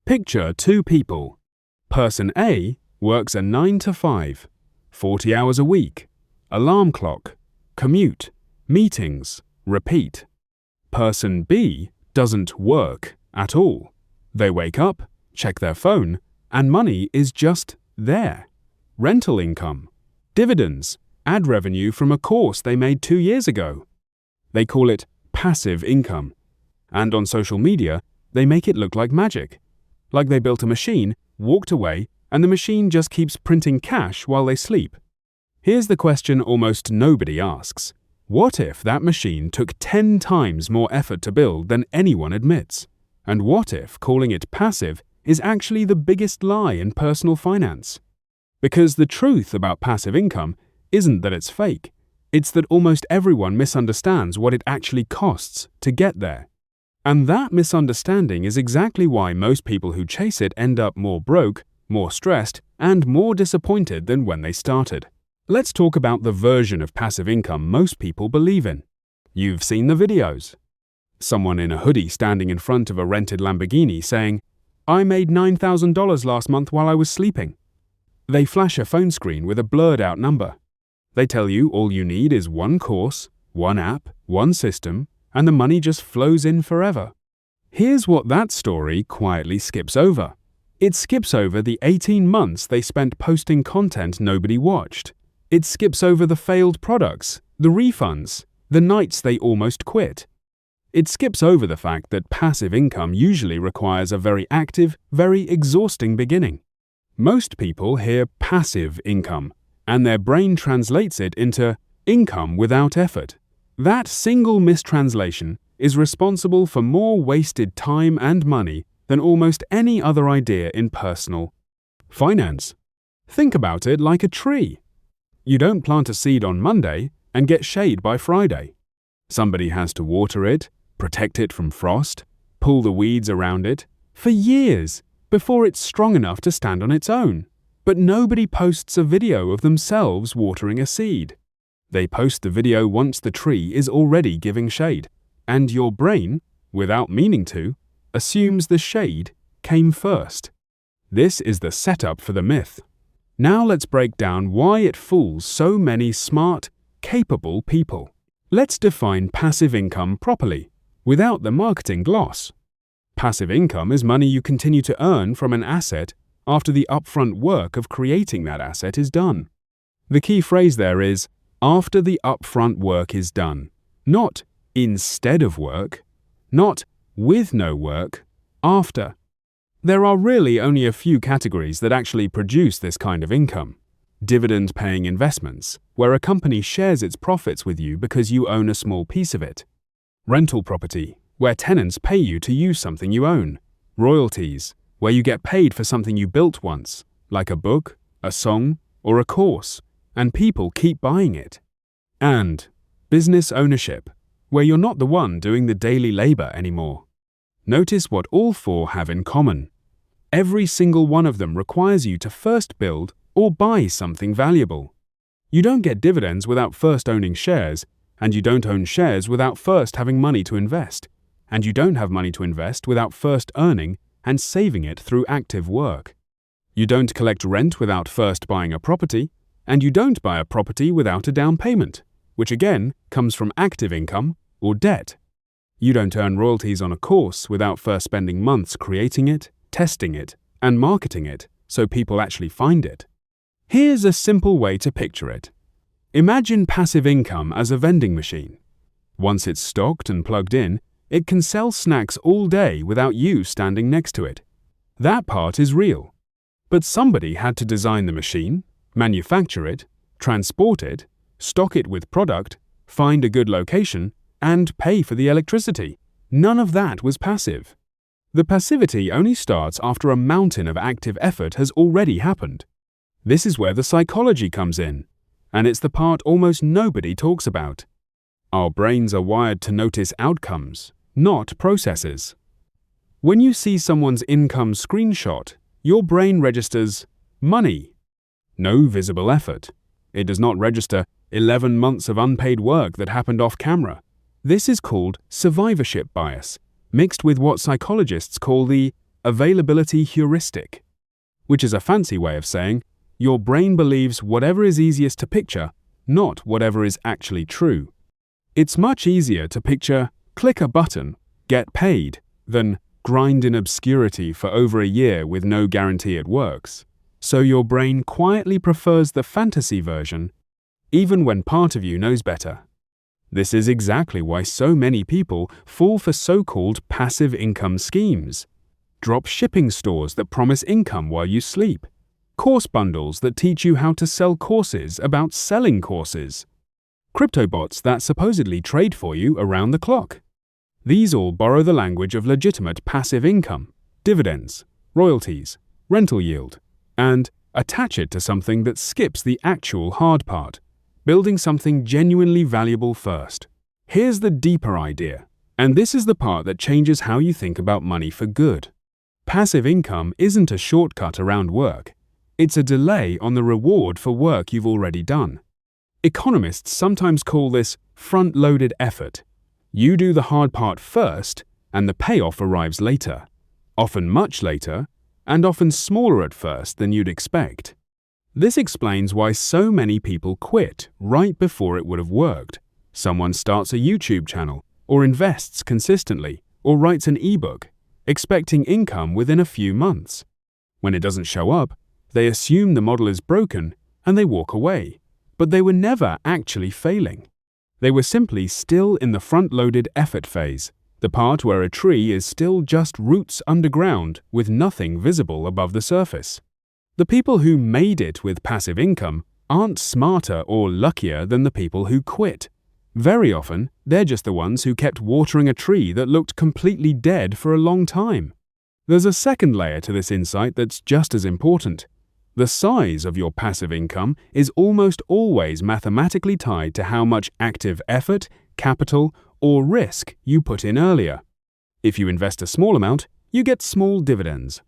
Picture two people. Person A works a 9 to 5, 40 hours a week, alarm clock, commute, meetings, repeat. Person B doesn't work at all. They wake up, check their phone, and money is just there. Rental income, dividends, ad revenue from a course they made 2 years ago. They call it passive income. And on social media, they make it look like magic. Like they built a machine, walked away, and the machine just keeps printing cash while they sleep. Here's the question almost nobody asks. What if that machine took 10 times more effort to build than anyone admits? And what if calling it passive is actually the biggest lie in personal finance? Because the truth about passive income isn't that it's fake. It's that almost everyone misunderstands what it actually costs to get there. And that misunderstanding is exactly why most people who chase it end up more broke, more stressed, and more disappointed than when they started. Let's talk about the version of passive income most people believe in. You've seen the videos. Someone in a hoodie standing in front of a rented Lamborghini saying, "I made $9,000 last month while I was sleeping." They flash a phone screen with a blurred out number. They tell you all you need is one course, one app, one system, and the money just flows in forever. Here's what that story quietly skips over. It skips over the 18 months they spent posting content nobody watched. It skips over the failed products, the refunds, the nights they almost quit. It skips over the fact that passive income usually requires a very active, very exhausting beginning. Most people hear passive income, and their brain translates it into income without effort. That single mistranslation is responsible for more wasted time and money than almost any other idea in personal finance. Think about it like a tree. You don't plant a seed on Monday and get shade by Friday. Somebody has to water it, protect it from frost, pull the weeds around it, for years before it's strong enough to stand on its own. But nobody posts a video of themselves watering a seed. They post the video once the tree is already giving shade, and your brain, without meaning to, assumes the shade came first. This is the setup for the myth. Now let's break down why it fools so many smart, capable people. Let's define passive income properly, without the marketing gloss. Passive income is money you continue to earn from an asset after the upfront work of creating that asset is done. The key phrase there is, after the upfront work is done, not instead of work, not with no work, after. There are really only a few categories that actually produce this kind of income. Dividend-paying investments, where a company shares its profits with you because you own a small piece of it. Rental property, where tenants pay you to use something you own. Royalties, where you get paid for something you built once, like a book, a song, or a course, and people keep buying it. And business ownership, where you're not the one doing the daily labor anymore. Notice what all four have in common. Every single one of them requires you to first build or buy something valuable. You don't get dividends without first owning shares, and you don't own shares without first having money to invest, and you don't have money to invest without first earning and saving it through active work. You don't collect rent without first buying a property, and you don't buy a property without a down payment, which again comes from active income or debt. You don't earn royalties on a course without first spending months creating it, testing it, and marketing it so people actually find it. Here's a simple way to picture it. Imagine passive income as a vending machine. Once it's stocked and plugged in, it can sell snacks all day without you standing next to it. That part is real. But somebody had to design the machine, manufacture it, transport it, stock it with product, find a good location, and pay for the electricity. None of that was passive. The passivity only starts after a mountain of active effort has already happened. This is where the psychology comes in, and it's the part almost nobody talks about. Our brains are wired to notice outcomes, not processes. When you see someone's income screenshot, your brain registers money. No visible effort. It does not register 11 months of unpaid work that happened off camera. This is called survivorship bias, mixed with what psychologists call the availability heuristic, which is a fancy way of saying your brain believes whatever is easiest to picture, not whatever is actually true. It's much easier to picture click a button, get paid, than grind in obscurity for over a year with no guarantee it works. So your brain quietly prefers the fantasy version, even when part of you knows better. This is exactly why so many people fall for so-called passive income schemes. Drop shipping stores that promise income while you sleep. Course bundles that teach you how to sell courses about selling courses. Crypto bots that supposedly trade for you around the clock. These all borrow the language of legitimate passive income, dividends, royalties, rental yield, and attach it to something that skips the actual hard part, building something genuinely valuable first. Here's the deeper idea, and this is the part that changes how you think about money for good. Passive income isn't a shortcut around work. It's a delay on the reward for work you've already done. Economists sometimes call this front-loaded effort. You do the hard part first, and the payoff arrives later, often much later, and often smaller at first than you'd expect. This explains why so many people quit right before it would have worked. Someone starts a YouTube channel, or invests consistently, or writes an ebook, expecting income within a few months. When it doesn't show up, they assume the model is broken and they walk away. But they were never actually failing. They were simply still in the front-loaded effort phase, the part where a tree is still just roots underground with nothing visible above the surface. The people who made it with passive income aren't smarter or luckier than the people who quit. Very often, they're just the ones who kept watering a tree that looked completely dead for a long time. There's a second layer to this insight that's just as important. The size of your passive income is almost always mathematically tied to how much active effort, capital, or risk you put in earlier. If you invest a small amount, you get small dividends.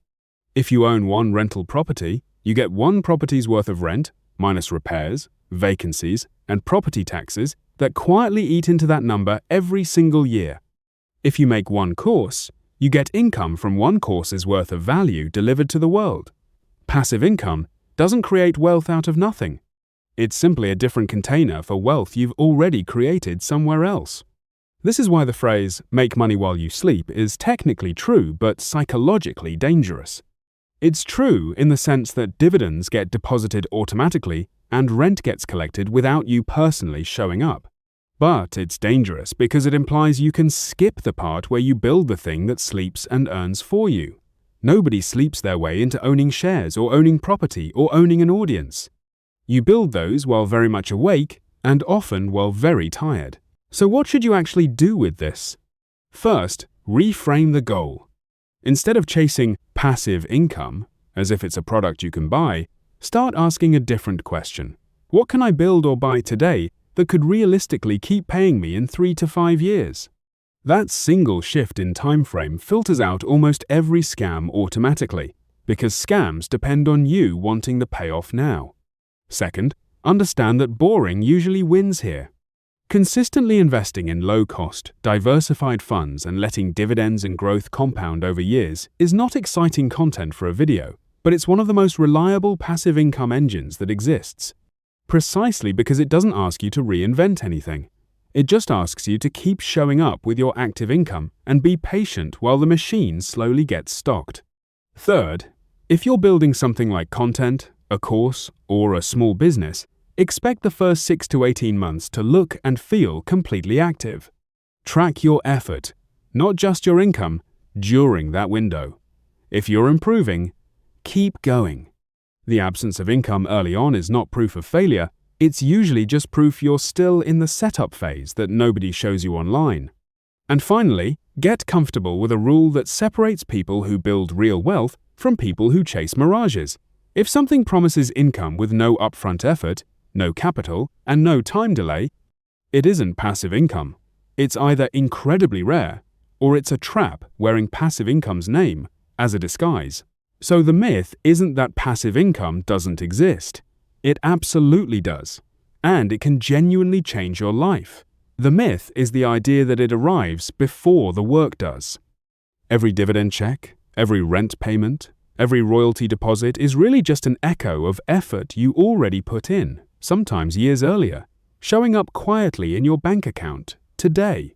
If you own one rental property, you get one property's worth of rent, minus repairs, vacancies, and property taxes that quietly eat into that number every single year. If you make one course, you get income from one course's worth of value delivered to the world. Passive income doesn't create wealth out of nothing. It's simply a different container for wealth you've already created somewhere else. This is why the phrase, make money while you sleep, is technically true but psychologically dangerous. It's true in the sense that dividends get deposited automatically and rent gets collected without you personally showing up. But it's dangerous because it implies you can skip the part where you build the thing that sleeps and earns for you. Nobody sleeps their way into owning shares or owning property or owning an audience. You build those while very much awake and often while very tired. So what should you actually do with this? First, reframe the goal. Instead of chasing passive income, as if it's a product you can buy, start asking a different question. What can I build or buy today that could realistically keep paying me in 3 to 5 years? That single shift in time frame filters out almost every scam automatically, because scams depend on you wanting the payoff now. Second, understand that boring usually wins here. Consistently investing in low-cost, diversified funds and letting dividends and growth compound over years is not exciting content for a video, but it's one of the most reliable passive income engines that exists. Precisely because it doesn't ask you to reinvent anything. It just asks you to keep showing up with your active income and be patient while the machine slowly gets stocked. Third, if you're building something like content, a course, or a small business, expect the first 6 to 18 months to look and feel completely active. Track your effort, not just your income, during that window. If you're improving, keep going. The absence of income early on is not proof of failure. It's usually just proof you're still in the setup phase that nobody shows you online. And finally, get comfortable with a rule that separates people who build real wealth from people who chase mirages. If something promises income with no upfront effort, no capital, and no time delay, it isn't passive income. It's either incredibly rare, or it's a trap wearing passive income's name as a disguise. So the myth isn't that passive income doesn't exist. It absolutely does, and it can genuinely change your life. The myth is the idea that it arrives before the work does. Every dividend check, Every rent payment, every royalty deposit is really just an echo of effort you already put in, sometimes years earlier, showing up quietly in your bank account today.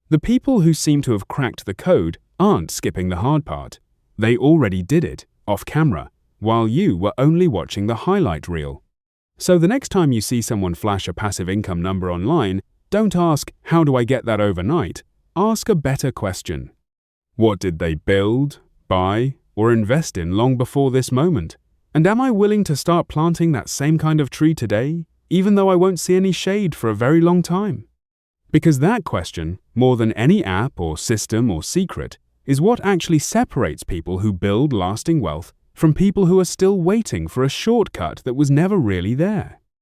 The people who seem to have cracked the code aren't skipping the hard part. They already did it, off camera, while you were only watching the highlight reel. So the next time you see someone flash a passive income number online, don't ask, "How do I get that overnight?" Ask a better question. What did they build, buy, or invest in long before this moment? And am I willing to start planting that same kind of tree today, even though I won't see any shade for a very long time? Because that question, more than any app or system or secret, is what actually separates people who build lasting wealth from people who are still waiting for a shortcut that was never really there.